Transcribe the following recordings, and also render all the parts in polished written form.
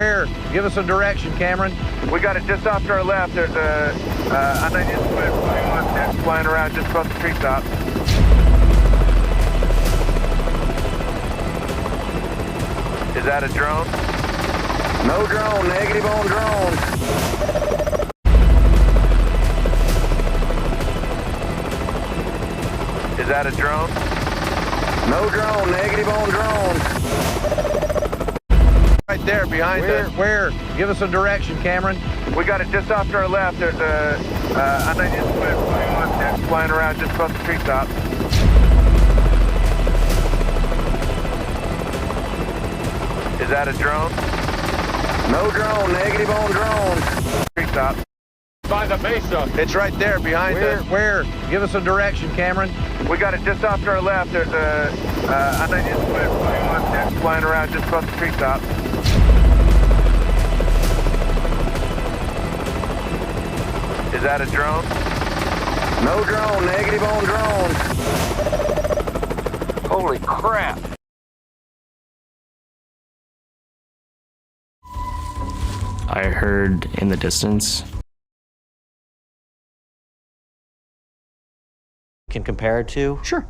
Where? Give us a direction, Cameron. We got it just off to our left. There's a unidentified plane flying around just above the treetop. Is that a drone? No drone, negative on drone. Is that a drone? No drone, negative on drone. Right there, behind us. Where? Give us a direction, Cameron. We got it just off to our left. There's a unidentified plane flying around just above the treetop. Is that a drone? No drone, negative on drone. Treetop. By the base of. It's right there, behind us. Where? Give us a direction, Cameron. We got it just off to our left. There's a unidentified plane flying around just above the treetop. Is that a drone? No drone, negative on drone. Holy crap. I heard in the distance. Can compare it to? Sure.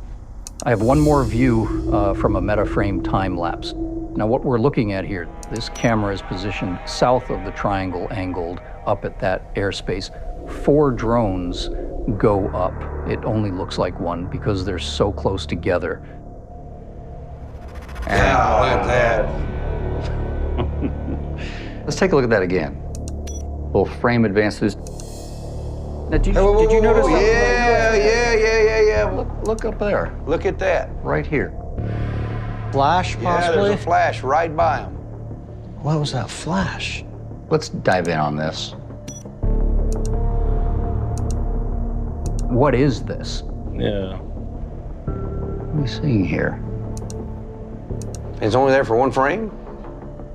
I have one more view from a metaframe time-lapse. Now what we're looking at here, this camera is positioned south of the triangle angled up at that airspace. 4 drones go up. It only looks like one because they're so close together. Yeah, look at that. Let's take a look at that again. Little frame advances. Now, did you notice that? Yeah. Look up there, Look at that. right here. Flash, Yeah, possibly? there's a flash right by him. What was that flash? Let's dive in on this. What is this? Yeah. What are we seeing here? It's only there for one frame?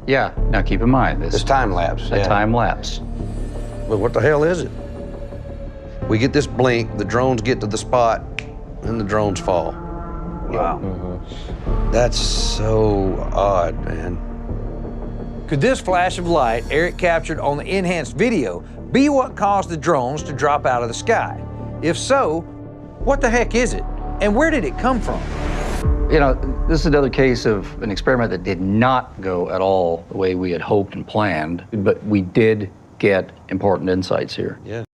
Yeah, now keep in mind, this It's is time lapse. a time lapse. But what the hell is it? We get this blink, the drones get to the spot, and the drones fall. Wow. That's so odd, man. Could this flash of light Eric captured on the enhanced video be what caused the drones to drop out of the sky? If so, what the heck is it? And where did it come from? You know, this is another case of an experiment that did not go at all the way we had hoped and planned, but we did get important insights here. Yeah.